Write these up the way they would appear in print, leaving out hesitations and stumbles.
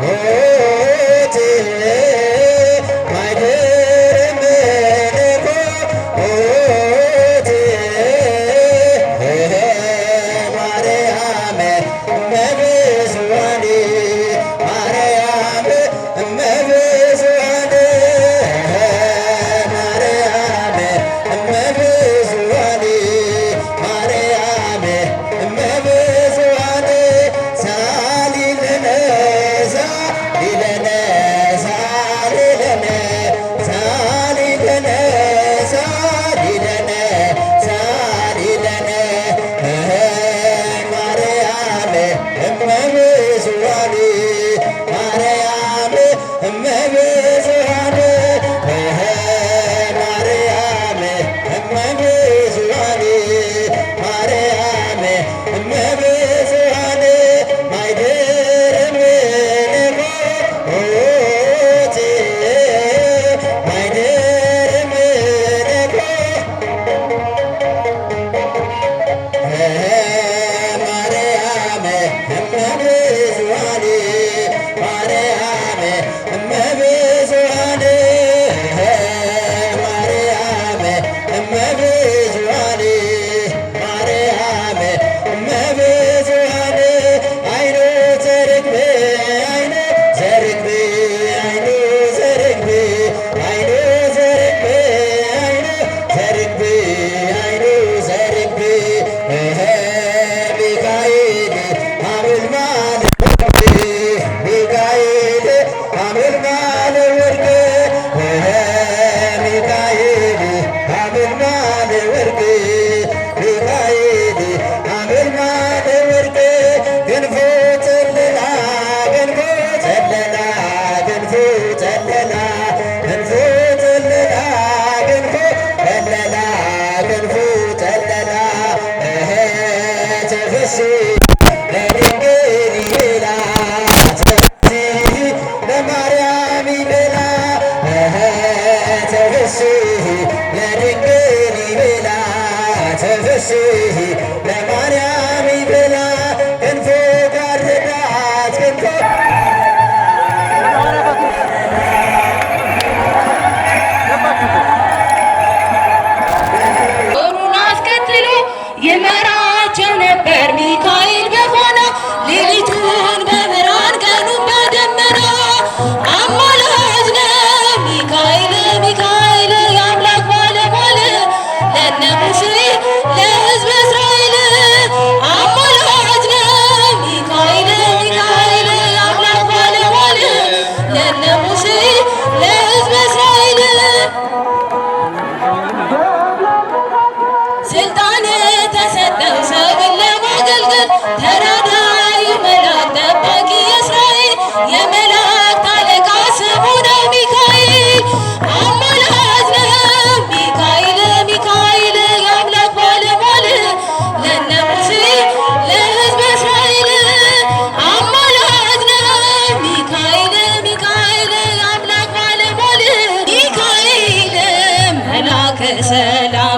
I'm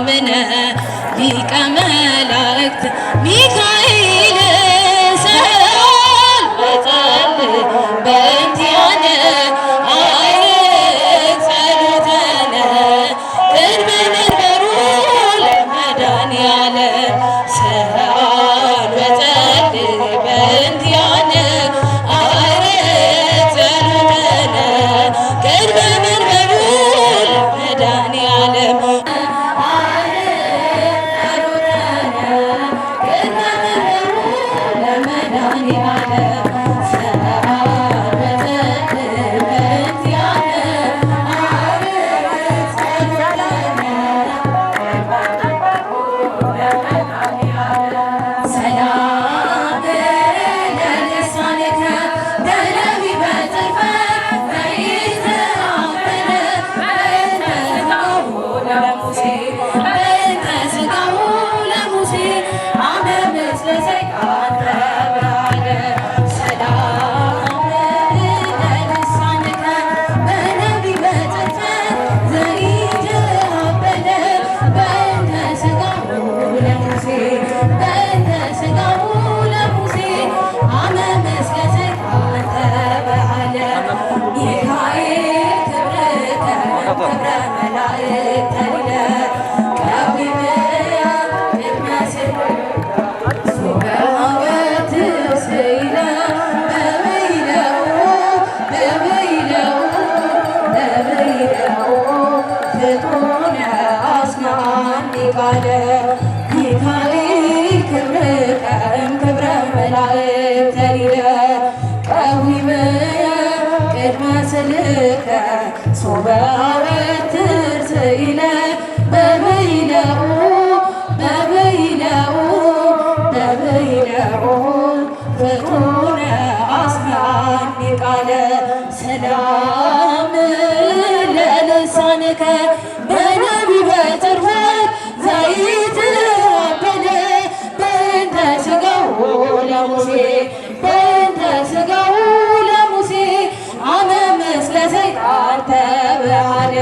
a ቅድመ ስልከ ሶበ አወትር ስኢለ በበይነኡ ፍጡነ አስማኒ ቃለ ሰላም ለልሳንከ በነቢበ ትርፈት ዘይትአበለ በእንተ ሥጋሁ ለሙሴ አመ ምስለ ሰይጣን ተበዓለ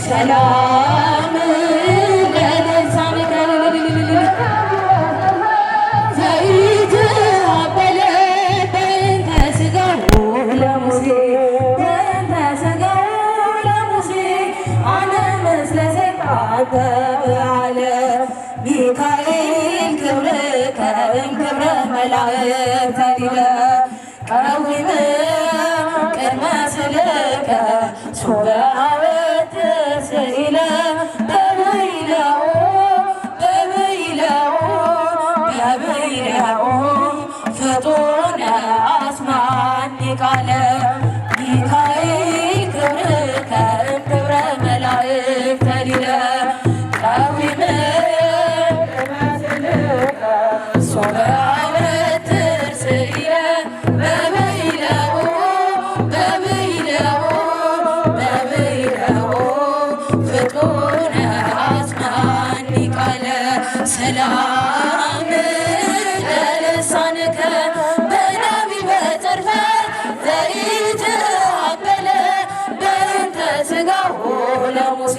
ሰላም ለልሳንከ ዘይትአበለ በእንተ ሥጋሁ ለሙሴ አመ ምስለ ሰይጣን ተበዓለ ሚካኤል ክብርከ እምክብረ መላእክት ሊለ ቀዊመ ቅድመ ስልከ ሶበ አወትር ስኢለ በበይነኡ ፍጡነ አስማኒ ቃለ ሚካኤል ክብርከ እምክብረ መላእክት ሊለ ቀዊመ ቅድመ ስልከ ሶበ አወትር ስኢለ በበይነኡ ፍጡነ አስማኒ ቃለ ሰላም ለልሳንከ በነቢበ ትርፈት ዘይትአበለ በእንተ ሥጋሁ ለሙሴ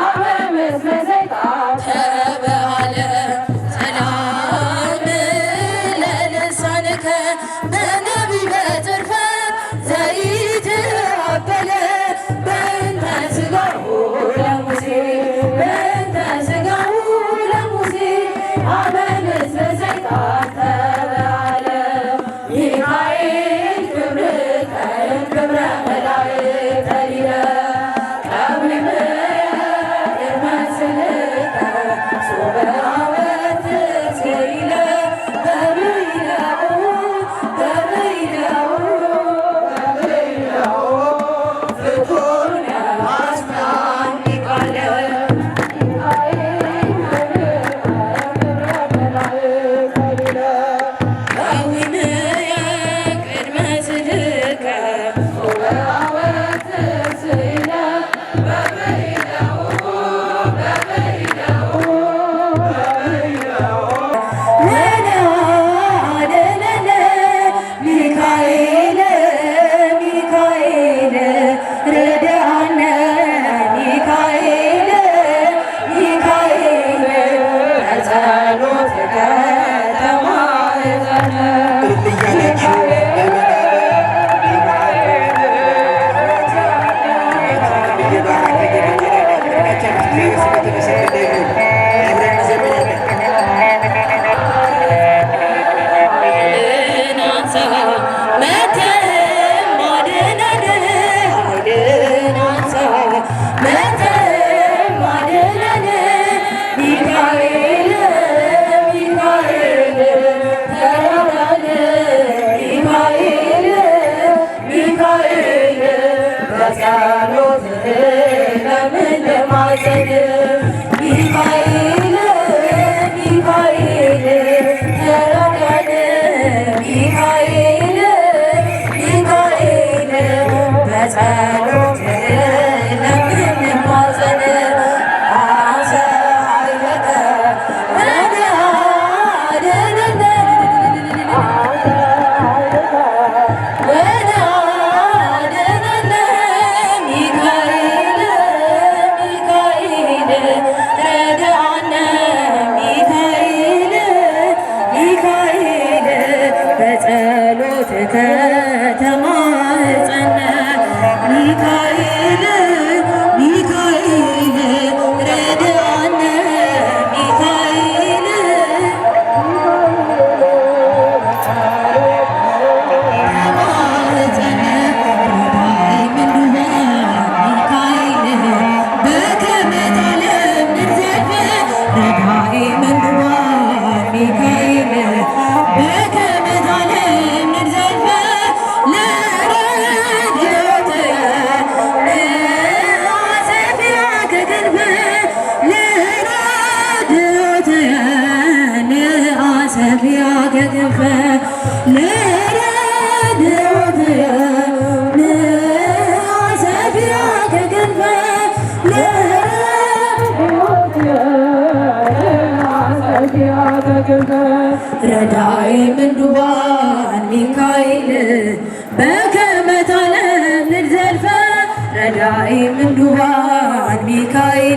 አመ ምስለ ሰይጣን ተበዓለ ሰላም ለልሳንከ በነቢበ ትርፈት ዘይትአበለ በእንተ ሥጋሁ ለሙሴ አመ ምስለ ሰይጣን ተበዓለ ሚካኤል ክብርከ እምክብረ መላእክት ሊለ ቀዊመ ቅድመ ስልከ ሶበ አወትር ስኢለ በበይነኡ ፍጡነ አስማኒ ቃለ ሚካኤል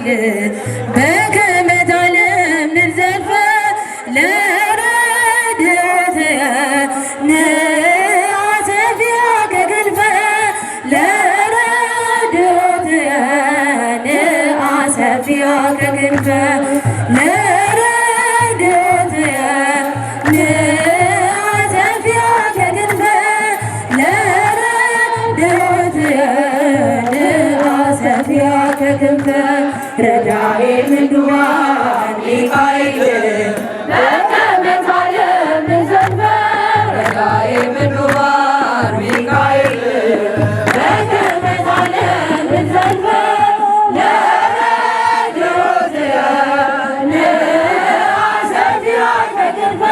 ሚካኤል በገመድ ዓለም ንዘልፈ ለረድኤትየ ንአሰፍየ ከክንፈ ለረድኤትየ ንአሰፍየ ከክንፈ ለረድኤትየ ንአሰፍየ ከክንፈ ለረድኤትየ ንአሰፍየ ከክንፈ ረዳኤ ምንዱባን ሚካኤል በገመድ ዓለም ንዘልፈ ረዳኤ ምንዱባን ሚካኤል በገመድ ዓለም ንዘልፈ ለረድኤትየ ንአሰፍየ ከክንፈ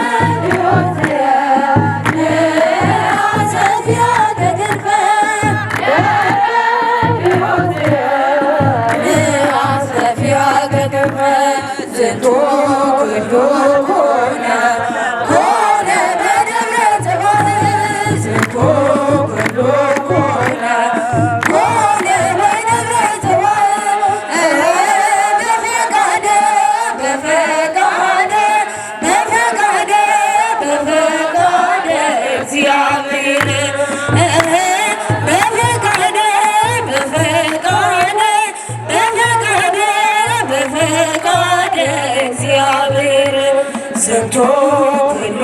ለረድኤትየ ንአሰፍየ ከክንፈ ዝንቱ ኩሉ ኮነ ኮነ በደብረ ጽባሕ ዝንቱ ኩሉ ኮነ ኮነ በደብረ ጽባሕ በፈቃደ በፈቃደ በፈቃደ በፈቃደ እግዚአብሔር በፈቃደ በፈቃደ በፈቃደ በፈቃደ እግዚአብሔር ዝንቱ ኩሉ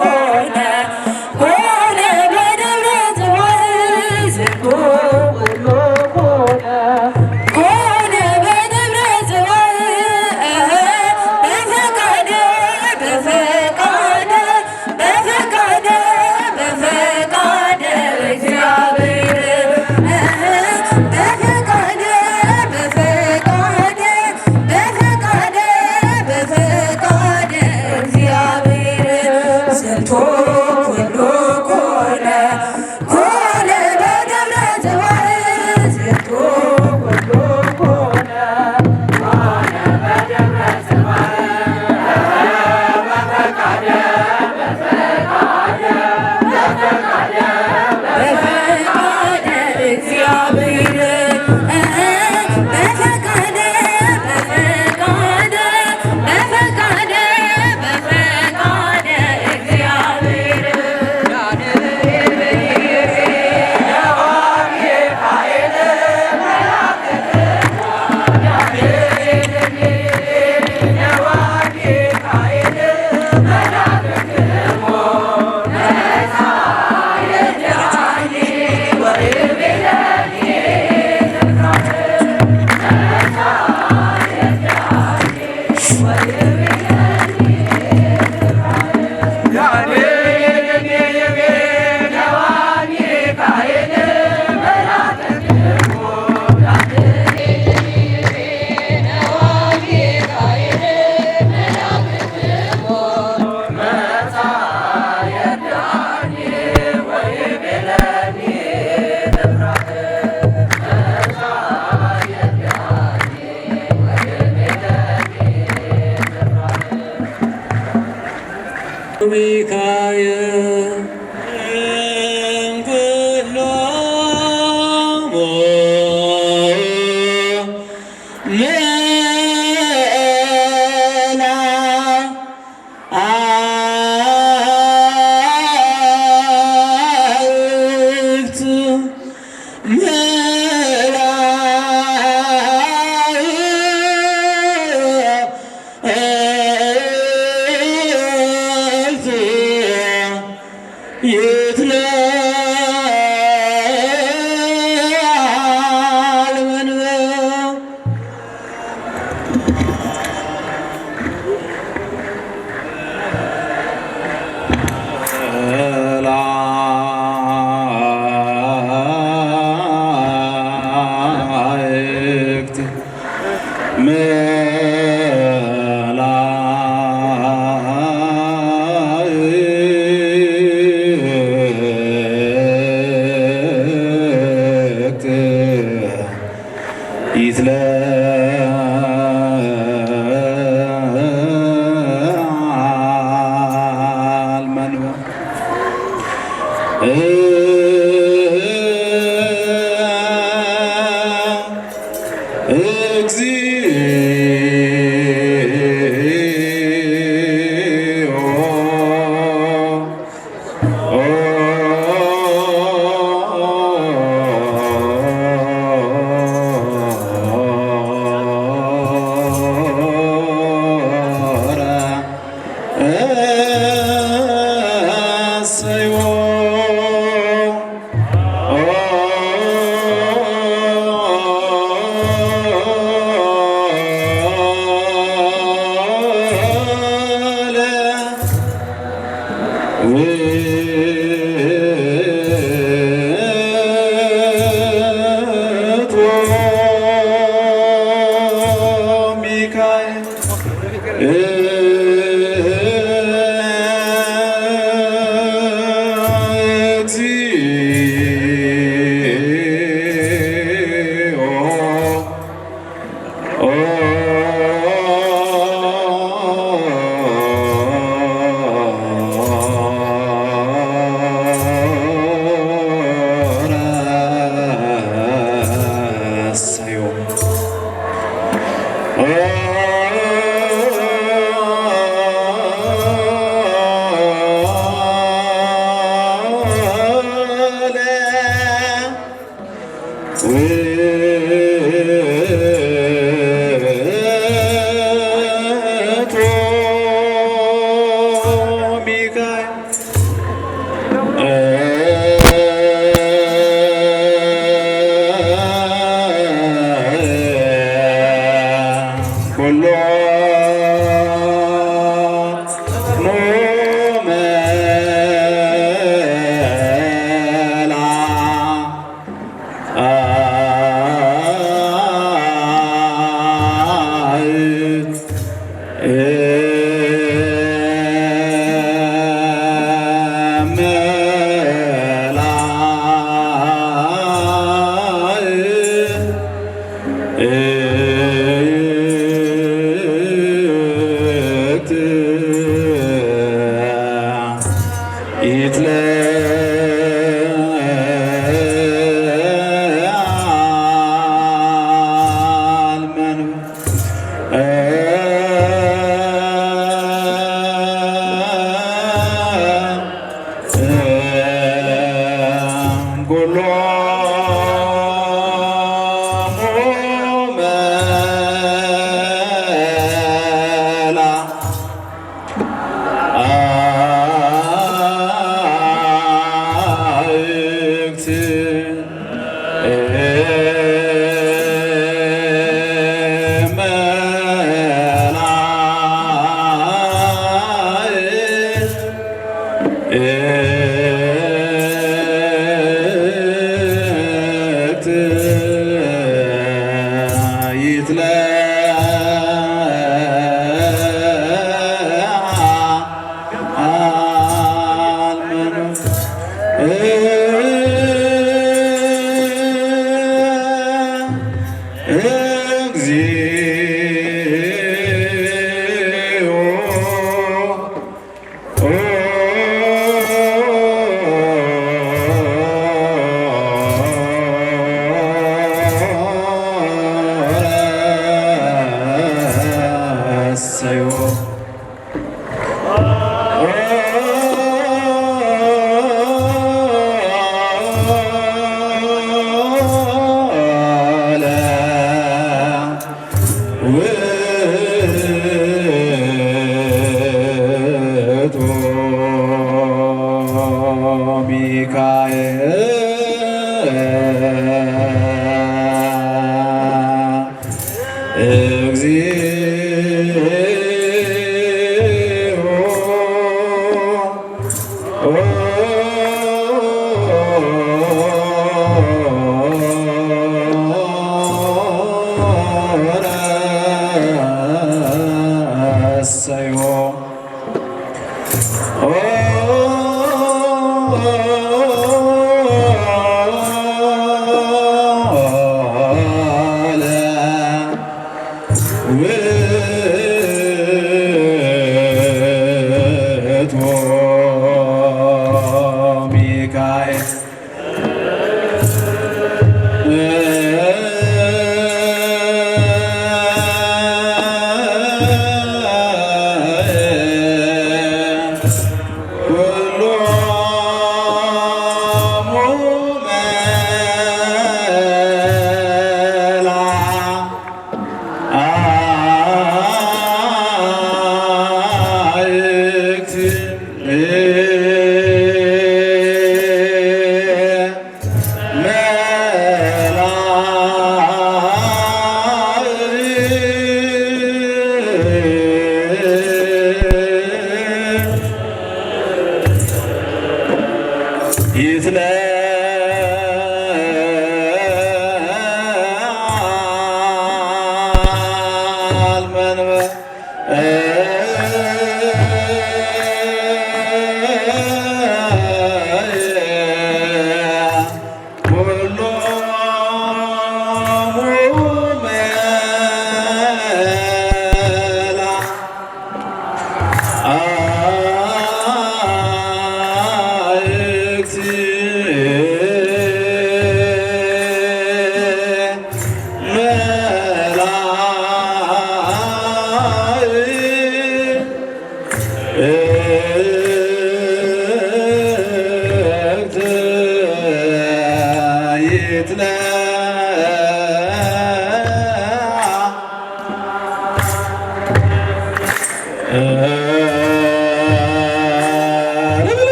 ኮነ ኮነ በደብረ ጽባሕ ዝንቱ ኩሉ ኮነ ኮነ በደብረ ጽባሕ በፈቃደ በፈቃደ በፈቃደ በፈቃደ እግዚአብሔር በፈቃደ በፈቃደ በፈቃደ በፈቃደ እግዚአብሔር ዝንቱ ኩሉ ኮነ ኮነ በደብረ ጽባሕ ዝንቱ ኩሉ ኮነ ኮነ በደብረ ጽባሕ በፈቃደ በፈቃደ በፈቃደ በፈቃደ እግዚአብሔር በፈቃደ በፈቃደ በፈቃደ በፈቃደ እግዚአብሔር ሚካኤል እንኩሎሙ መላእክት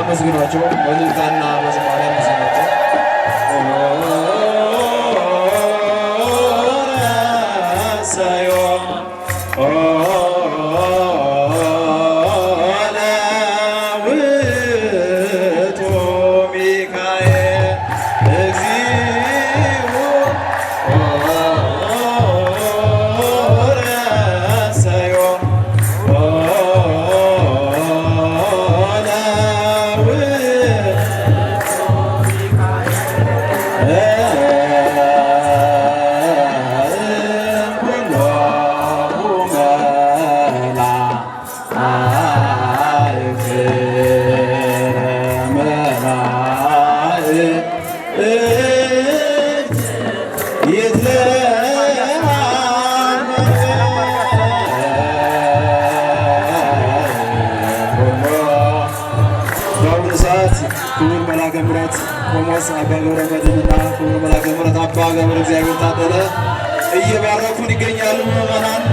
አመስግኗቸው በእልልታና በዝማሬ አመስግኗቸው። ክቡር መልአከ ምሕረት ቆሞስ አባ ገብረ መድኅንና ክቡር መልአከ ምሕረት አባ ገብረ እግዚአብሔር ታደለ እየባረኩን ይገኛሉ። ምዕመናን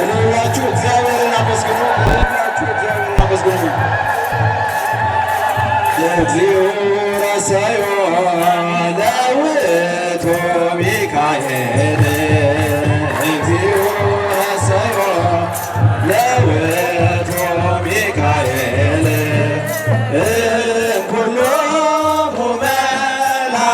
እልላችሁ እግዚአብሔርን አመስግኑ። እልላችሁ እግዚአብሔርን አመስግኑ። እግዚኦ ረሰዮ ለውእቱ ሚካኤል እግዚኦ ረሰዮ ለውእቱ ሚካኤል እምኩሎሙ መላእክት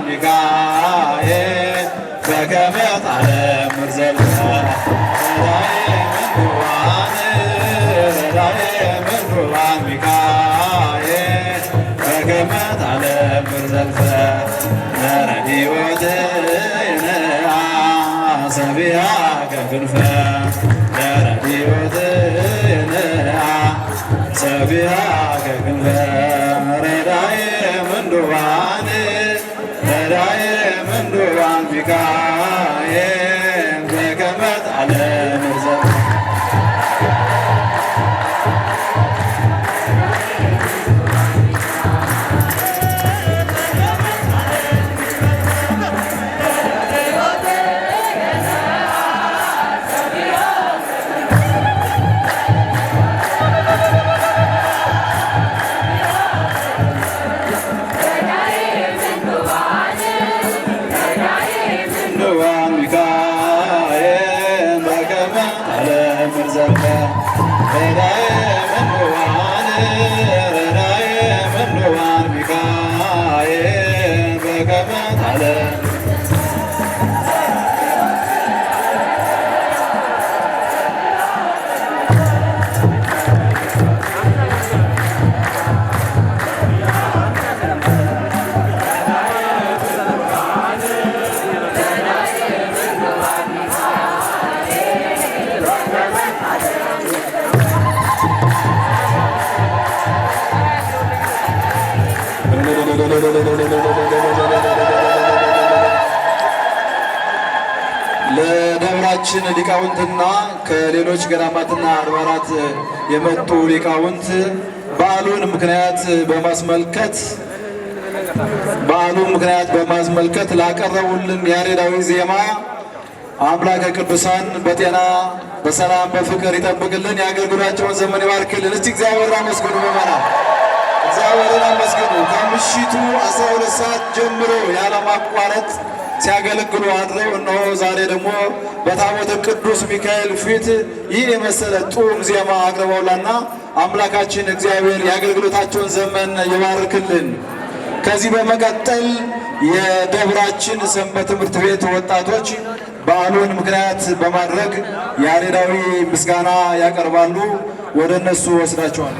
ሚካኤል በከመ ተአምር ዘልፈ ረዳኤ ምንዱባን ሚካኤል በከመ ተአምር ዘልፈ ለረድኤትነ ሰብሐከ ክንፈ ለረድኤትነ ሰብሐከ ክንፈ ረዳኤ ምንዱባን ሚካኤል በከመ ተአምር ዘልፈ ለደብራችን ሊቃውንትና ከሌሎች ገዳማትና አድባራት የመጡ ሊቃውንት በዓሉን ምክንያት በማስመልከት ላቀረቡልን ያሬዳዊ ዜማ አምላከ ቅዱሳን በጤና በሰላም በፍቅር ይጠብቅልን፣ የአገልግሎታቸውን ዘመን ይባርክልን። እስቲ እግዚአብሔርን አመስግኑ። በመራ እግዚአብሔርን አመስግኑ። ከምሽቱ 12 ሰዓት ጀምሮ ያለማቋረጥ ሲያገለግሉ አድረው እነሆ ዛሬ ደግሞ በታቦተ ቅዱስ ሚካኤል ፊት ይህን የመሰለ ጡም ዜማ አቅርበውላና አምላካችን እግዚአብሔር የአገልግሎታቸውን ዘመን ይባርክልን። ከዚህ በመቀጠል የደብራችን ሰንበት ትምህርት ቤት ወጣቶች በዓሉን ምክንያት በማድረግ ያሬዳዊ ምስጋና ያቀርባሉ። ወደ እነሱ ወስዳቸዋል።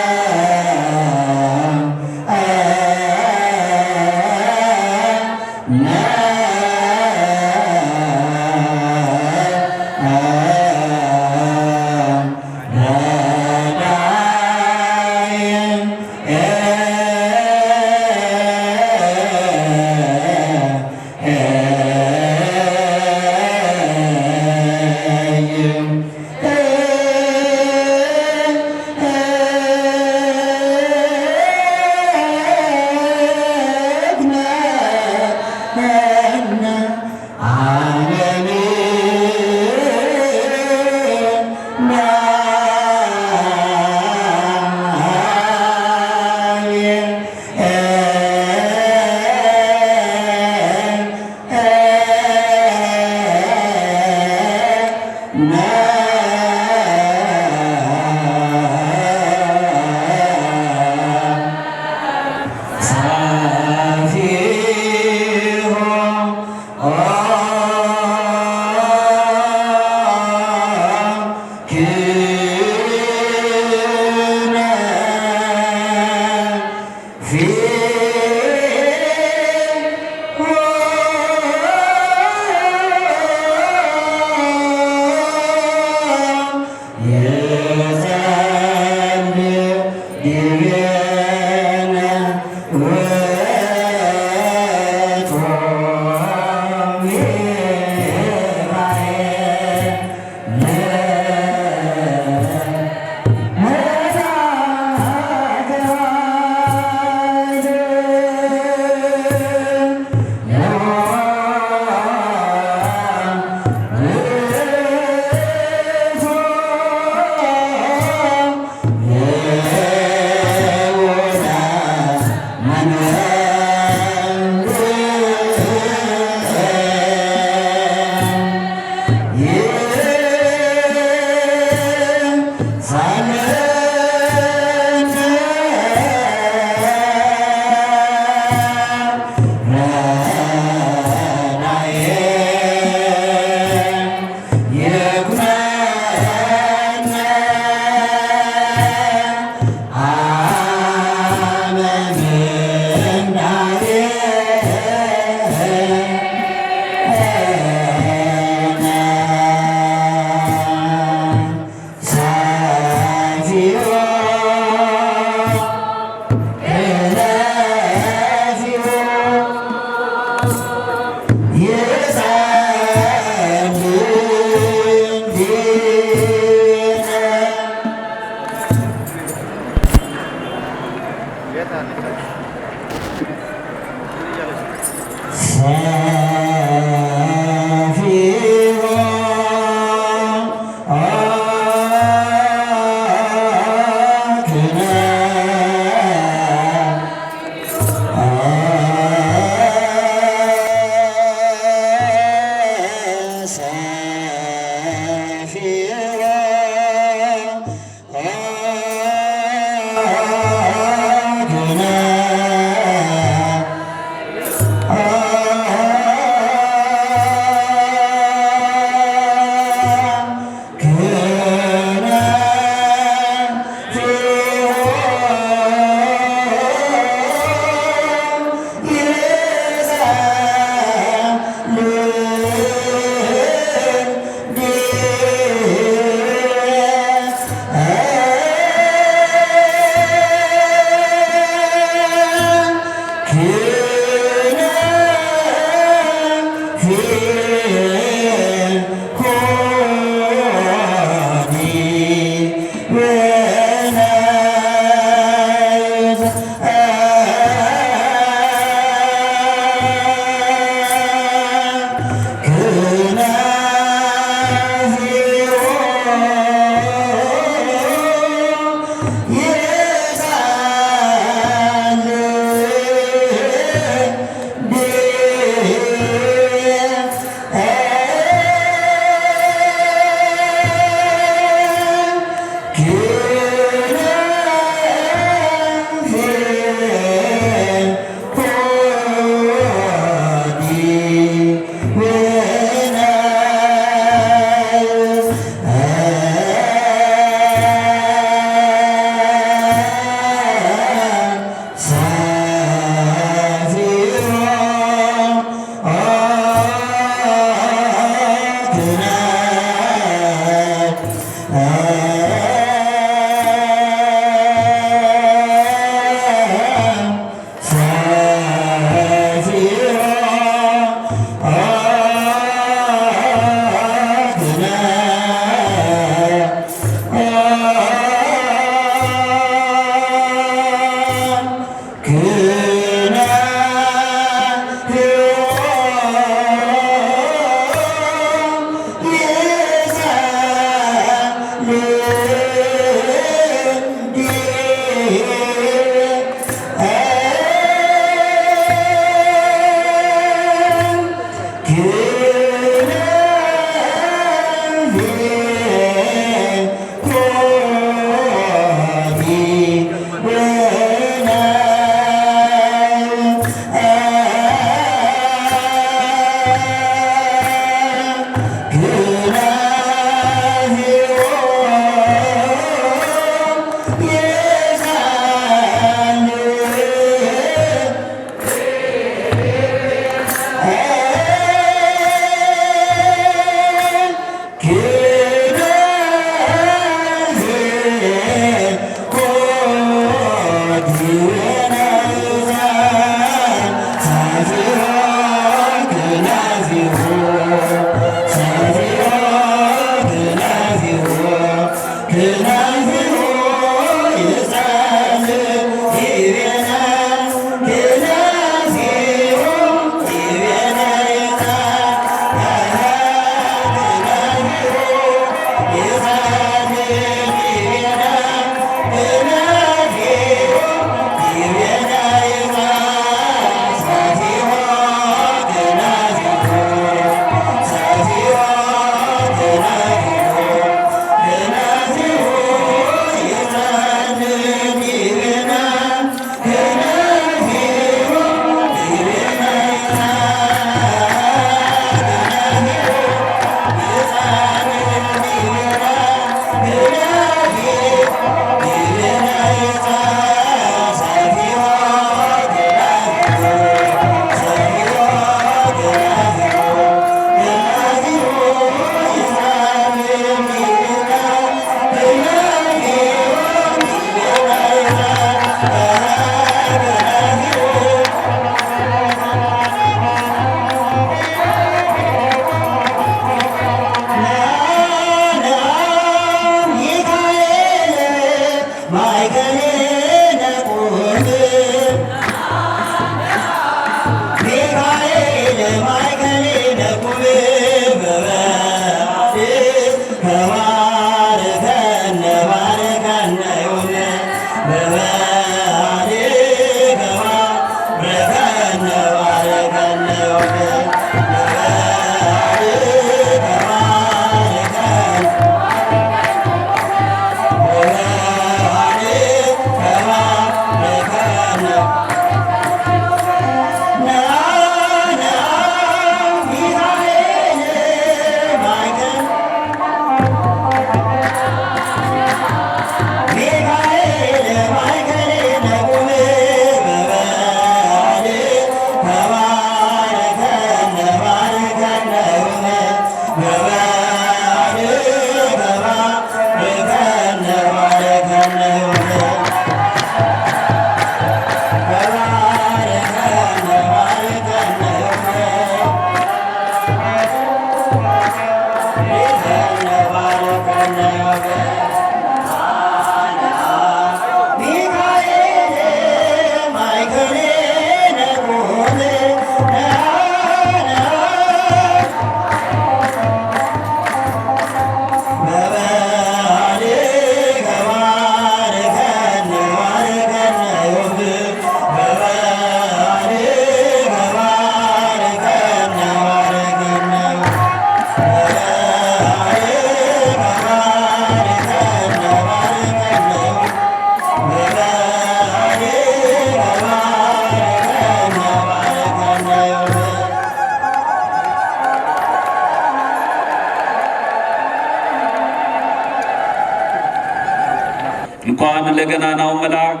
ለገናናው መልአክ፣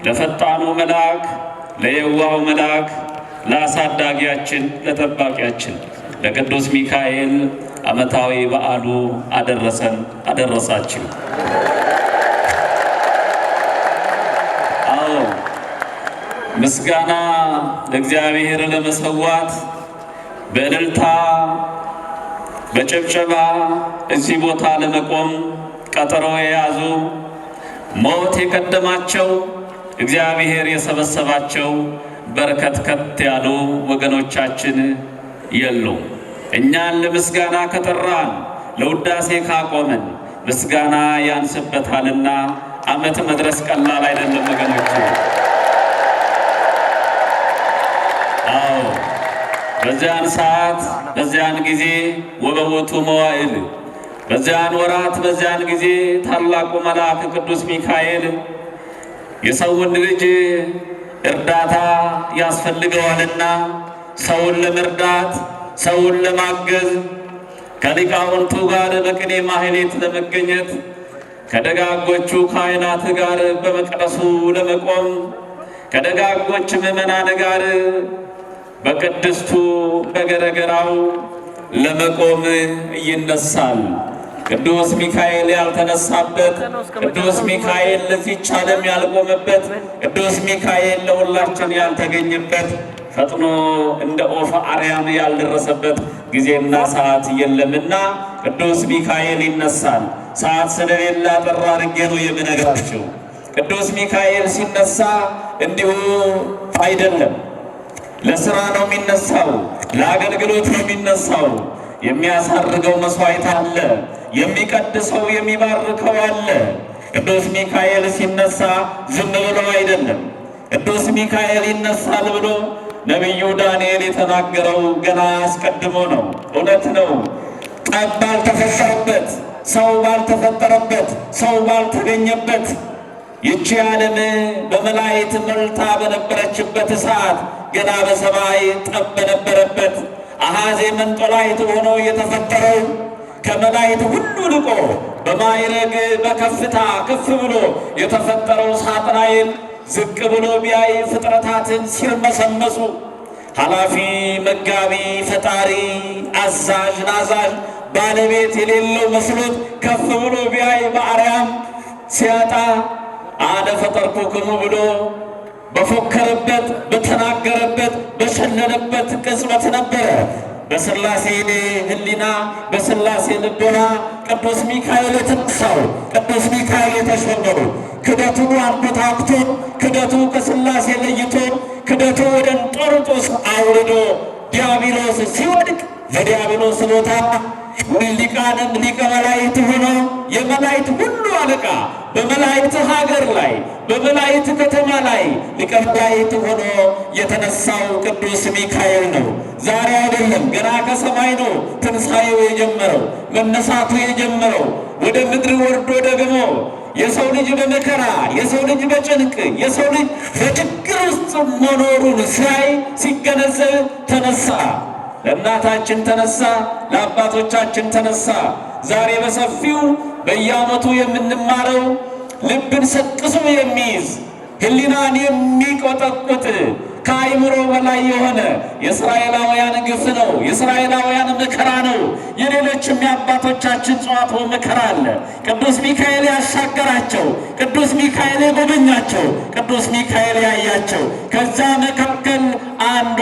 ለፈጣኑ መልአክ፣ ለየዋው መልአክ፣ ለአሳዳጊያችን፣ ለጠባቂያችን ለቅዱስ ሚካኤል ዓመታዊ በዓሉ አደረሰን አደረሳችሁ። አዎ ምስጋና ለእግዚአብሔር ለመሰዋት በእልልታ በጭብጨባ እዚህ ቦታ ለመቆም ቀጠሮ የያዙ ሞት የቀደማቸው እግዚአብሔር የሰበሰባቸው በርከት ያሉ ወገኖቻችን የሉም። እኛን ለምስጋና ከጠራን ለውዳሴ ካቆመን ምስጋና ያንስበታልና ዓመት መድረስ ቀላል አይደለም ወገኖች። አዎ በዚያን ሰዓት በዚያን ጊዜ ወበቦቱ መዋዕል በዚያን ወራት በዚያን ጊዜ ታላቁ መልአክ ቅዱስ ሚካኤል የሰውን ልጅ እርዳታ ያስፈልገዋልና ሰውን ለመርዳት ሰውን ለማገዝ ከሊቃውንቱ ጋር በቅኔ ማህሌት ለመገኘት ከደጋጎቹ ካህናት ጋር በመቅደሱ ለመቆም ከደጋጎች ምዕመናን ጋር በቅድስቱ በገረገራው ለመቆም ይነሳል። ቅዱስ ሚካኤል ያልተነሳበት፣ ቅዱስ ሚካኤል ለዚህች ዓለም ያልቆመበት፣ ቅዱስ ሚካኤል ለሁላችን ያልተገኘበት፣ ፈጥኖ እንደ ኦፈ አርያም ያልደረሰበት ጊዜና ሰዓት የለምና ቅዱስ ሚካኤል ይነሳል። ሰዓት ስለሌለ አጠር አድርጌ ነው የምነግራችሁ። ቅዱስ ሚካኤል ሲነሳ እንዲሁ አይደለም። ለስራ ነው የሚነሳው፣ ለአገልግሎት ነው የሚነሳው። የሚያሳርገው መስዋዕት አለ፣ የሚቀድሰው የሚባርከው አለ። ቅዱስ ሚካኤል ሲነሳ ዝም ብሎ አይደለም። ቅዱስ ሚካኤል ይነሳል ብሎ ነቢዩ ዳንኤል የተናገረው ገና አስቀድሞ ነው። እውነት ነው። ጠብ ባልተፈጠረበት፣ ሰው ባልተፈጠረበት፣ ሰው ባልተገኘበት ይቺ ዓለም በመላእክት መልታ በነበረችበት ሰዓት ገና በሰማይ ጠብ በነበረበት አሃዜ መንጦላይት ሆኖ የተፈጠረው ከመላእክት ሁሉ ልቆ በማዕረግ በከፍታ ከፍ ብሎ የተፈጠረው ሳጥናኤል ዝቅ ብሎ ቢያይ ፍጥረታትን ሲርመሰመሱ ኃላፊ መጋቢ ፈጣሪ አዛዥ ናዛዥ ባለቤት የሌለው መስሎት ከፍ ብሎ ቢያይ በአርያም ሲያጣ አነ ፈጠርኩክሙ ብሎ በፎከረበት በተናገረበት በሸለለበት ቅጽበት ነበረ። በሥላሴ ሕሊና በሥላሴ ልቦና ቅዱስ ሚካኤል የተነሳው፣ ቅዱስ ሚካኤል የተሾመው ክደቱ አንኮታክቶ ክደቱ ከሥላሴ ለይቶ ክደቱ ወደ እንጦርጦስ አውርዶ ዲያብሎስ ሲወድቅ በዲያብሎስ ቦታ ሊቃንም ሊቀ መላእክት ሆኖ የመላእክት ሁሉ አለቃ በመላእክት ሀገር ላይ በመላእክት ከተማ ላይ ሊቀ መላእክት ሆኖ የተነሳው ቅዱስ ሚካኤል ነው። ዛሬ አይደለም፣ ገና ከሰማይ ነው ትንሣኤው የጀመረው መነሳቱ የጀመረው። ወደ ምድር ወርዶ ደግሞ የሰው ልጅ በመከራ የሰው ልጅ በጭንቅ የሰው ልጅ በችግር ውስጥ መኖሩን ሲያይ ሲገነዘብ ተነሳ። ለእናታችን ተነሳ፣ ለአባቶቻችን ተነሳ። ዛሬ በሰፊው በየዓመቱ የምንማረው ልብን ሰቅሶ የሚይዝ ሕሊናን የሚቆጠቁጥ ከአይምሮ በላይ የሆነ የእስራኤላውያን ግፍ ነው። የእስራኤላውያን መከራ ነው። የሌሎችም የአባቶቻችን ጽዋቶ መከራ አለ። ቅዱስ ሚካኤል ያሻገራቸው፣ ቅዱስ ሚካኤል የጎበኛቸው፣ ቅዱስ ሚካኤል ያያቸው። ከዛ መካከል አንዷ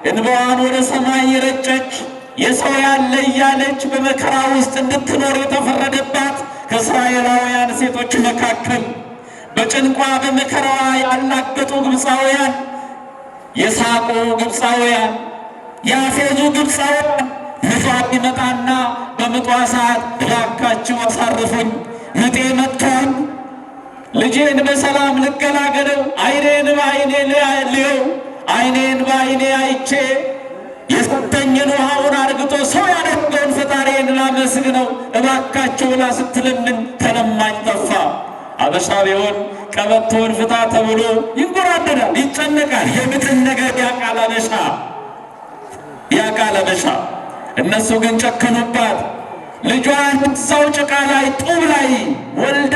እንባዋን ወደ ሰማይ የረጨች የሰው ያለ እያለች በመከራ ውስጥ እንድትኖር የተፈረደባት ከእስራኤላውያን ሴቶች መካከል በጭንቋ በመከራዋ ያላገጡ ግብፃውያን፣ የሳቁ ግብፃውያን፣ ያፌዙ ግብፃውያን ምጧ ይመጣና በምጧ ሰዓት እባካችሁ አሳርፉኝ፣ ምጤ መጥቷል፣ ልጄን በሰላም ልገላገለው፣ አይኔን በአይኔ ልየው፣ አይኔን በአይኔ አይቼ የሰጠኝን ውሃውን አርግቶ ሰው ያደረገውን ፈጣሪዬን ላመስግነው እባካችሁ ብላ ስትለምን ተለማኝ ጠፋ። አበሻ ቢሆን ቀበቶውን ፍታ ተብሎ ይንጎራደዳል፣ ይጨነቃል። የምትን ነገር ያቃል አበሻ። እነሱ ግን ጨከኑባት። ልጇን እዛው ጭቃ ላይ ጡብ ላይ ወልዳ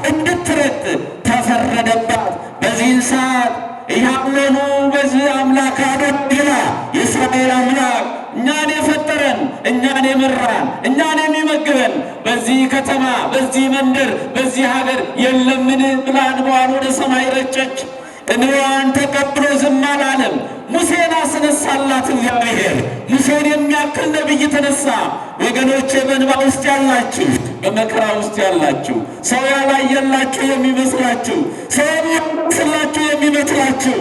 እንድትረግጥ ተፈረደባት። በዚህን ሰዓት ኢያምኑ በዚህ አምላክ አዶድላ የእስራኤል አምላክ እኛን የፈጠረን እኛን የመራን እኛን የሚመግበን በዚህ ከተማ በዚህ መንደር በዚህ ሀገር የለምን ብላ እንባዋን ወደ ሰማይ ረጨች። እንባዋን ተቀብሎ ዝም አላለም። ሙሴን አስነሳላት እግዚአብሔር። ሙሴን የሚያክል ነቢይ ተነሳ። ወገኖቼ በእንባ ውስጥ ያላችሁ፣ በመከራ ውስጥ ያላችሁ፣ ሰው ያላየላችሁ የሚመስላችሁ፣ ሰው የሚመስላችሁ የሚመስላችሁ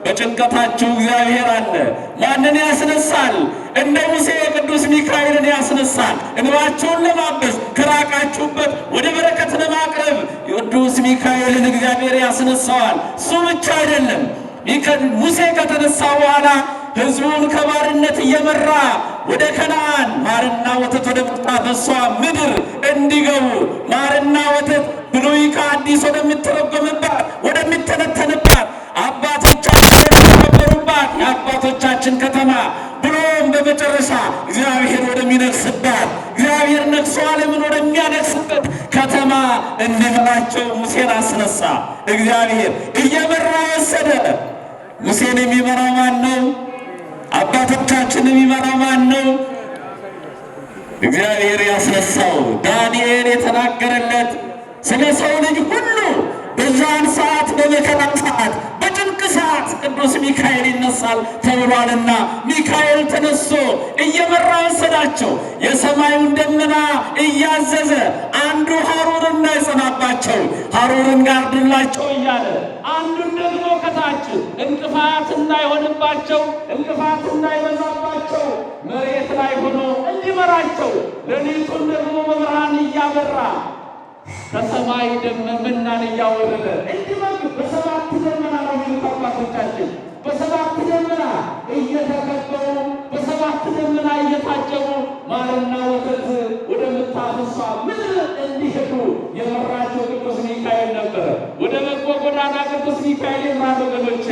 በጭንቀታችሁ እግዚአብሔር አለ። ማንን ያስነሳል? እንደ ሙሴ የቅዱስ ሚካኤልን ያስነሳል። እንባችሁን ለማበስ ከራቃችሁበት ወደ በረከት ለማቅረብ ቅዱስ ሚካኤልን እግዚአብሔር ያስነሳዋል። እሱ ብቻ አይደለም። ሙሴ ከተነሳ በኋላ ሕዝቡን ከባርነት እየመራ ወደ ከነዓን ማርና ወተት ወደምታፈስሰዋ ምድር እንዲገቡ ማርና ወተት ብሉይ ከአዲስ ወደሚተረጎምባት ወደሚተነተንባት አባቶቻችን የሚከበሩባት የአባቶቻችን ከተማ ብሎም በመጨረሻ እግዚአብሔር ወደሚነግስባት እግዚአብሔር ነግሶ ዓለምን ወደሚያነግስበት ከተማ እንዲመራቸው ሙሴን አስነሳ። እግዚአብሔር እየመራ ወሰደ። ሙሴን የሚመራው ማን ነው? አባቶቻችን የሚመራው ማን ነው? እግዚአብሔር ያስነሳው ዳንኤል የተናገረለት ስለ ሰው ልጅ ሁሉ በዛን ሰዓት በመከራ ሰዓት በጭንቅ ሰዓት ቅዱስ ሚካኤል ይነሳል ተብሏልና ሚካኤል ተነስቶ እየመራ ወሰዳቸው። የሰማዩን ደመና እያዘዘ አንዱ ሐሩር እንዳይጸናባቸው ሐሩርን ጋርድላቸው እያለ አንዱን ደግሞ ከታች እንቅፋት እንዳይሆንባቸው እንቅፋት እንዳይበዛባቸው መሬት ላይ ሆኖ እንዲመራቸው ሌሊቱን ደግሞ በብርሃን እያበራ ከሰማይ ደመናን እያወረደ እንዲመግብ በሰባት ደመና ነው የሚሉት አባቶቻችን። በሰባት ደመና እየተከበሩ በሰባት ደመና እየታጀቡ ማርና ወተት ወደምታፈሷ ምድር እንዲሄዱ የመራቸው ቅዱስ ሚካኤል ነበረ። ወደ በጎ ጎዳና ቅዱስ ሚካኤል የመራን ወገኖቼ፣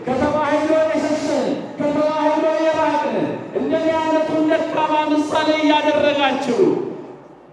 ከተዋሕዶ የሸሸን ከተዋሕዶ የራቅን እንደዚህ አይነቱን ደካማ ምሳሌ እያደረጋችሁ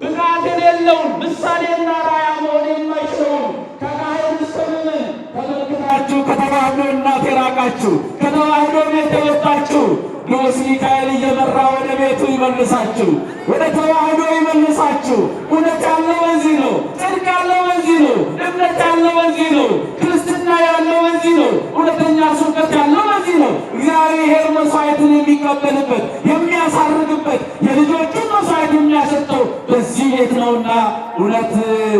ብቃት የሌለውን ምሳሌና ራያ መሆን የማይችለውን ከካህን እስከ ምዕመን ተመልክታችሁ ከተዋሕዶ እናት የራቃችሁ ከተዋሕዶ ቤት የወጣችሁ ቅዱስ ሚካኤል እየመራ ወደ ቤቱ ይመልሳችሁ፣ ወደ ተዋሕዶ ይመልሳችሁ። እውነት ያለው በዚህ ነው። ጽድቅ ያለው በዚህ ነው። እምነት ያለው በዚህ ነው። ክርስትና ያለው በዚህ ነው። እውነተኛ ስብከት ያለው በዚህ ነው። እግዚአብሔር መስዋዕትን የሚቀበልበት የሚያሳርግበት የልጆቹን መስዋዕት የሚያሰጠው በዚህ ቤት ነውና እውነት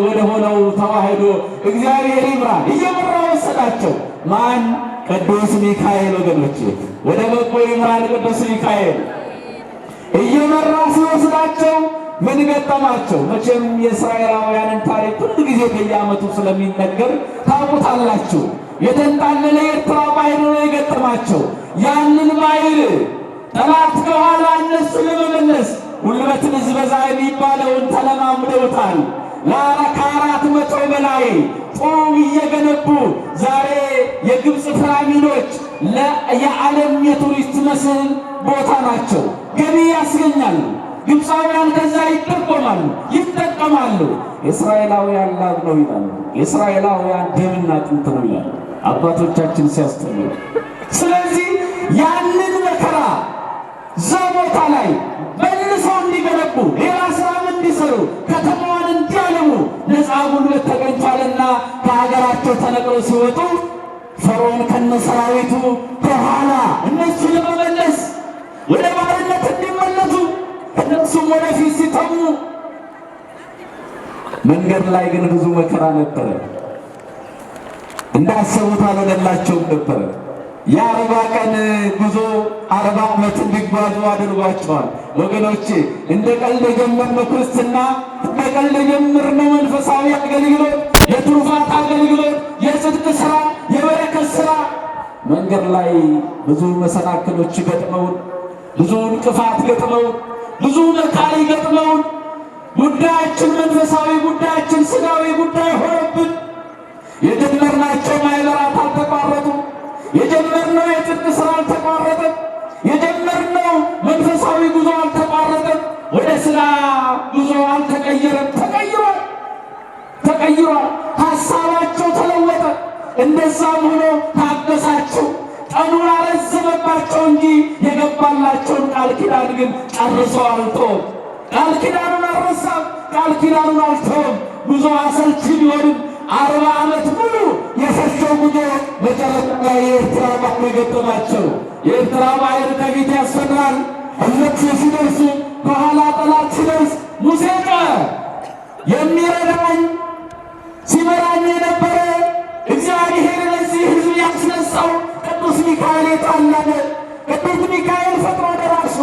ወደ ሆነው ተዋሕዶ እግዚአብሔር ይምራ። እየመራ ወሰዳቸው። ማን? ቅዱስ ሚካኤል። ወገኖች ወደ በጎ ይምራን ቅዱስ ሚካኤል እየመራ ሲወስዳቸው ምን ገጠማቸው? መቼም የእስራኤላውያንን ታሪክ ሁሉ ጊዜ በየዓመቱ ስለሚነገር ታውቁታላችሁ። የተንጣለለ የኤርትራ ባሕር ነው የገጠማቸው። ያንን ባሕር ጠላት ከኋላ እነሱ ለመመለስ ጉልበት ብዝበዛ የሚባለውን ተለማምደውታል። ከ400 በላይ ጡብ እየገነቡ ዛሬ የግብፅ ፒራሚዶች የዓለም የቱሪስት መስህብ ቦታ ናቸው። ገቢ ያስገኛሉ። ግብፃውያን ከዛ ይጠቀማሉ ይጠቀማሉ። የእስራኤላውያን ላብ ነው ይላሉ። የእስራኤላውያን ደምና አጥንት ነው ይላሉ አባቶቻችን ሲያስተምሩ። ስለዚህ ያንን መከራ እዛ ቦታ ላይ መልሰው እንዲገነቡ ሌላ ስራም እንዲሰሩ ከተማዋን እንዲያለሙ ነፃ ጉልበት ተገኝቷልና ከሀገራቸው ተነቅለው ሲወጡ ፈርዖን ከነሰራዊቱ ከኋላ እነሱ ለመመለስ ወደ ባርነት እንዲመለሱ እነሱም ወደፊት ሲተሙ፣ መንገድ ላይ ግን ብዙ መከራ ነበረ። እንዳሰቡት አልሆነላቸውም ነበረ። የ40 ቀን ጉዞ 40 ዓመት እንዲጓዙ አድርጓቸዋል። ወገኖቼ እንደ ቀልድ የጀመርነው ክርስትና እንደ ቀልድ የጀመርነው መንፈሳዊ አገልግሎት፣ የትሩፋት አገልግሎት፣ የጽድቅ ሥራ፣ የበረከት ሥራ መንገድ ላይ ብዙ መሰናክሎች ገጥመውን፣ ብዙ እንቅፋት ገጥመውን፣ ብዙ መካሪ ገጥመውን ጉዳያችን መንፈሳዊ ጉዳያችን ሥጋዊ ጉዳይ ሆነብን። የጀመርናቸው ማኅበራት አልተቋረጡም። የጀመርነው የጽድቅ ሥራ አልተቋረጠም። የጀመርነው መንፈሳዊ ጉዞ አልተቋረጠም። ወደ ሥጋ ጉዞ አልተቀየረም፣ ተቀይሯል። ሐሳባቸው ተለወጠ። እንደዛም ሆኖ ታገሳቸው። ቀኑን አረዘመባቸው እንጂ የገባላቸውን ቃል ኪዳን ግን ጨርሰው አልተውም። ቃል ኪዳኑን አልረሳም፣ ቃል ኪዳኑን አልተውም። ጉዞ አሰልቺ ቢሆንም 40 ዓመት ሙሉ የፈጀው ጉዞ መጨረሻ ላይ የኤርትራ ባህር የገጠማቸው። የኤርትራ ባህር ከፊት ያስፈራል። እነሱ ሲደርሱ ከኋላ ጠላት ሲደርስ ሙሴ ጮኸ። የሚረዳኝ ሲመራኝ የነበረ እግዚአብሔር ለዚህ ሕዝብ ያስነሳው ቅዱስ ሚካኤል የታለለ ቅዱስ ሚካኤል ፈጥኖ ደራሹ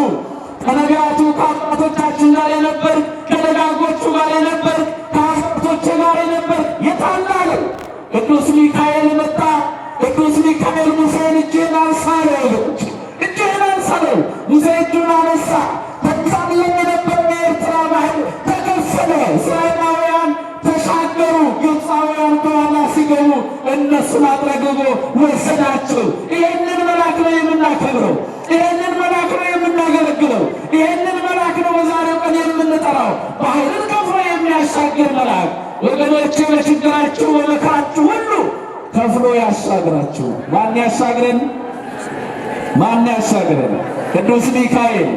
ከነቢያቱ ከአባቶቻችን ጋር የነበር ከደጋጎቹ ጋር የነበር ከአባቶች ጋር የነበር የታላለ ቅዱስ ሚካኤል መጣ። ቅዱስ ሚካኤል ሙሴን እጅህን አንሳ አለው። እጅህን አንሳ አለው። ሙሴ እጁን አነሳ። ተንሳለ የነበረ የኤርትራ ባህር ተከፈለ። እስራኤላውያን ተሻገሩ። ግብፃውያን ከኋላ ሲገቡ እነሱን አጥረግቦ ወሰዳቸው። ይህንን መልአክ ነው የምናከብረው። ይህንን መልአክ ነው የምናገለግለው። ይህንን መልአክ ነው በዛሬው ቀን የምንጠራው። ባህርን ከፍሎ የሚያሻግር መልአክ። ወገኖቼ በችግራችሁ በመከራችሁ ሁሉ ከፍሎ ያሻግራችሁ። ማን ያሻግረን? ማን ያሻግረን? ቅዱስ ሚካኤል።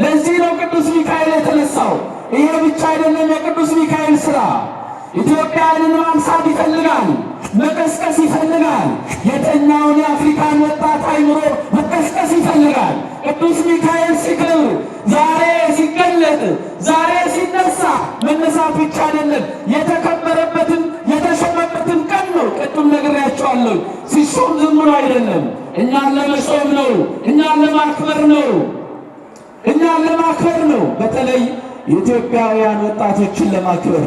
ለዚህ ነው ቅዱስ ሚካኤል የተነሳው። ይሄ ብቻ አይደለም የቅዱስ ሚካኤል ሥራ። ኢትዮጵያንን ማንሳት ይፈልጋል፣ መቀስቀስ ይፈልጋል። የተኛውን የአፍሪካን ወጣት አይምሮ መቀስቀስ ይፈልጋል። ቅዱስ ሚካኤል ሲክብር፣ ዛሬ ሲገለጥ፣ ዛሬ ሲነሳ መነሳት ብቻ አይደለም የተከበረበትን የተሾመበትን ቀን ነው። ቅድም ነግሬያቸዋለሁ። ሲሾም ዝም ብሎ አይደለም፣ እኛን ለመሾም ነው፣ እኛን ለማክበር ነው፣ እኛን ለማክበር ነው። በተለይ የኢትዮጵያውያን ወጣቶችን ለማክበር፣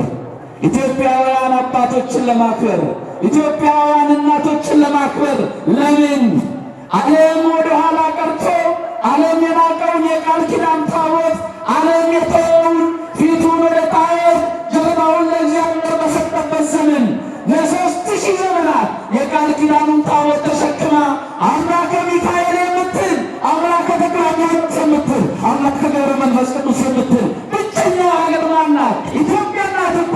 ኢትዮጵያውያን አባቶችን ለማክበር፣ ኢትዮጵያውያን እናቶችን ለማክበር። ለምን ዓለም ወደ ኋላ ቀርቶ ዓለም የናቀውን የቃል ኪዳን ታቦት ዓለም የተወውን ፊቱን ወደ ጣዖት ጀርባውን ለእግዚአብሔር በሰጠበት ዘመን ለ3000 ዘመናት የቃል ኪዳኑን ታቦት ተሸክማ አምላከ ሚካኤል የምትል አምላከ ተክለ ሃይማኖት የምትል አምላከ ገብረ መንፈስ ቅዱስ የምትል ብቸኛዋ ሀገር ማናት? ኢትዮጵያ ናት እኮ።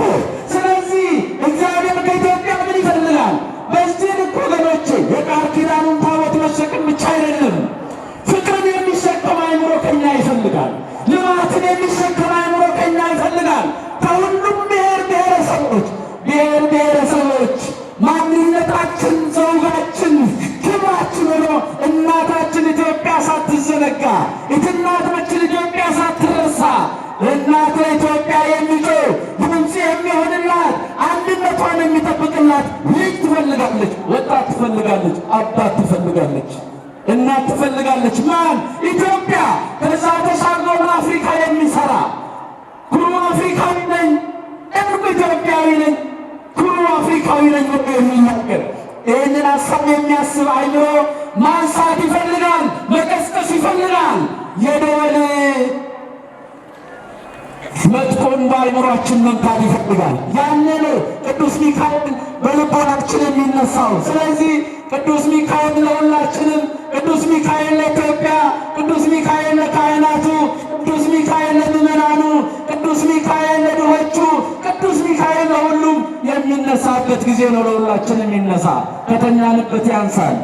ስለዚህ እግዚአብሔር ከኢትዮጵያ ምን ይፈልጋል? በዚህ ልክ ወገኖቼ የቃል ኪዳኑን ታቦት መሸከም ብቻ አይደለም፣ ፍቅርን የሚሸከም አይምሮ ከኛ ይፈልጋል። ልማትን የሚሸከም አይምሮ ከኛ ይፈልጋል። ከሁሉም ብሔር ብሔረሰቦች ማንነታችን፣ ዘውጋችን፣ ክብራችን ሆኖ እናታችን ኢትዮጵያ ሳትዘነጋ እናታችን ኢትዮጵያ ሳትረሳ እናት ኢትዮጵያ የሚጮህ ድምፅ የሚሆንላት አንድነቷን የሚጠብቅላት ልጅ ትፈልጋለች፣ ወጣት ትፈልጋለች፣ አባት ትፈልጋለች፣ እናት ትፈልጋለች። ማን? ኢትዮጵያ። ከዛ ተሻግሮ ለአፍሪካ የሚሰራ ኩሩ አፍሪካዊ ነኝ፣ እርቁ ኢትዮጵያዊ ነኝ፣ ኩሩ አፍሪካዊ ነኝ ብሎ የሚናገር ይህንን ሀሳብ የሚያስብ አይምሮ ማንሳት ይፈልጋል፣ መቀስቀስ ይፈልጋል። የደወል መጥቆን በአይምሯችን መምታት ይፈልጋል። ያኔ ነው ቅዱስ ሚካኤል በልቦናችን የሚነሳው። ስለዚህ ቅዱስ ሚካኤል ለሁላችንም፣ ቅዱስ ሚካኤል ለኢትዮጵያ፣ ቅዱስ ሚካኤል ለካህናቱ፣ ቅዱስ ሚካኤል ለምዕመናኑ፣ ቅዱስ ሚካኤል ለድሆቹ፣ ቅዱስ ሚካኤል ለሁሉም የሚነሳበት ጊዜ ነው። ለሁላችን የሚነሳ ከተኛንበት ያንሳል።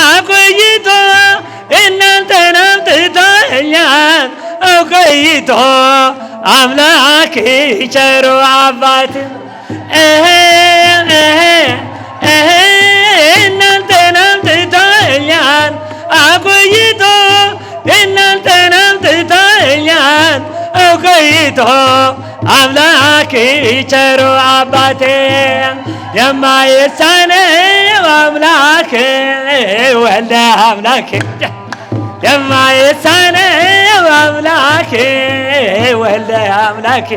አቆይቶ እናንተን አምጥቶኛል አቆይቶ አምላክ ቸሩ አባት እናንተን አምጥቶኛል አቆይቶ እናንተን አምጥቶኛል አቆይቶ አምላክ ቸሩ አባቴ የማይሳነው አምላክ ወልደ አምላክ የማይሳነው አምላክ ወልደ አምላክ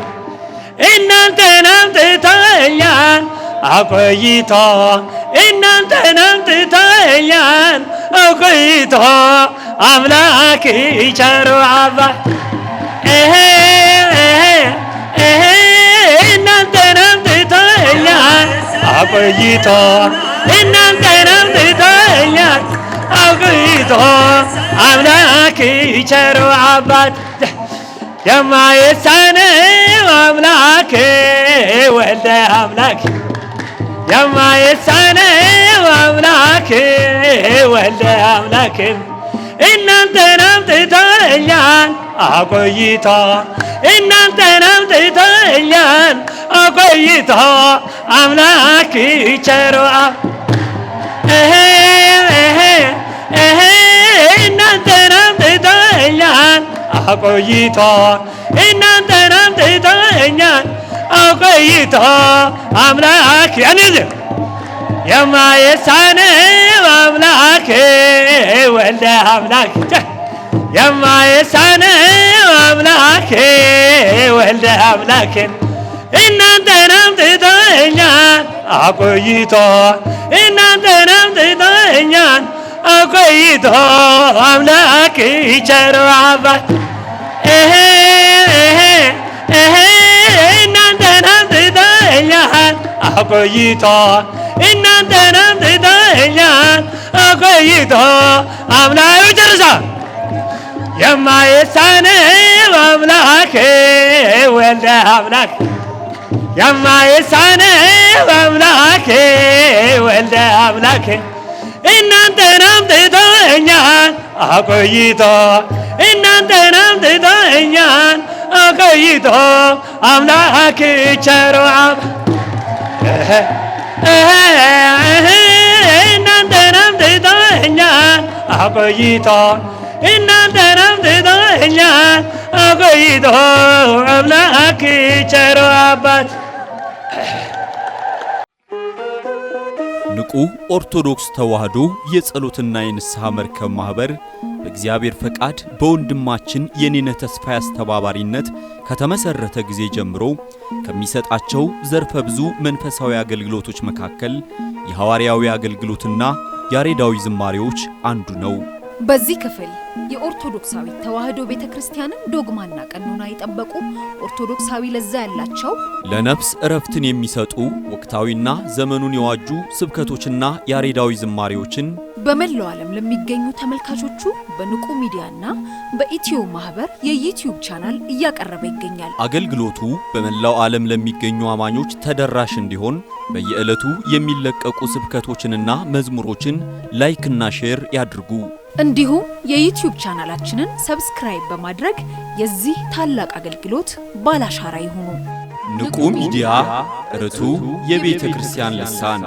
እናንተን አምጥቶኛል አቆይቶ እናንተን አምጥቶኛል አቆይቶ አምላክ ቸሩ አባት እናንተን አምጥቶኛል አቆይቶ እናንተን አምጥቶ አቆይቶ አምላክ ቸሩ አባት የማይሳነው አምላክ ወልደ አምላክ የማይሳነው አምላክ ወልደ አምላክ እናንተን አምጥቶኛል አቆይቶ እናንተን አምጥቶኛል አቆይቶ አምላክ ቸሩ እናንተን አምጥቶኛል አቆይቶ እናንተን አምጥቶኛል አቆይቶ አምላክ ያንዚህ የማይሳነው አምላክ ወልደ አምላክ የማይሳነው አምላክ ወልደ አምላክ እናንተን አምጥቶኛል አቆይቶ እናንተን አምጥቶኛል አቆይቶ አምላክ ቸሩ አባት እናንተን አምጥቶኛል አቆይቶ እናንተን አምጥቶኛል አቆይቶ አምላክ ጨርሳ የማይሳነው አምላክ ወልደ አምላክ የማይሳነው አምላክ ወልደ አምላክ እናንተን አምጥቶኛል አቆይቶ እናንተን አምጥቶኛል አቆይቶ አምላክ ቸሩ እናንተን አምጥቶኛል አቆይቶ እናንተን አምጥቶኛል አቆይቶ አምላክ ቸሩ አባት ንቁ ኦርቶዶክስ ተዋሕዶ የጸሎትና የንስሐ መርከብ ማኅበር በእግዚአብሔር ፈቃድ በወንድማችን የኔነ ተስፋዬ አስተባባሪነት ከተመሰረተ ጊዜ ጀምሮ ከሚሰጣቸው ዘርፈ ብዙ መንፈሳዊ አገልግሎቶች መካከል የሐዋርያዊ አገልግሎትና ያሬዳዊ ዝማሬዎች አንዱ ነው። በዚህ ክፍል የኦርቶዶክሳዊ ተዋሕዶ ቤተክርስቲያንን ዶግማና ቀኖና የጠበቁ ኦርቶዶክሳዊ ለዛ ያላቸው ለነፍስ እረፍትን የሚሰጡ ወቅታዊና ዘመኑን የዋጁ ስብከቶችና ያሬዳዊ ዝማሬዎችን በመላው ዓለም ለሚገኙ ተመልካቾቹ በንቁ ሚዲያና በኢትዮ ማህበር የዩቲዩብ ቻናል እያቀረበ ይገኛል። አገልግሎቱ በመላው ዓለም ለሚገኙ አማኞች ተደራሽ እንዲሆን በየዕለቱ የሚለቀቁ ስብከቶችንና መዝሙሮችን ላይክና ሼር ያድርጉ። እንዲሁም የዩቲዩብ ቻናላችንን ሰብስክራይብ በማድረግ የዚህ ታላቅ አገልግሎት ባላሻራ ይሁኑ። ንቁ ሚዲያ ርቱ የቤተ ክርስቲያን ልሳን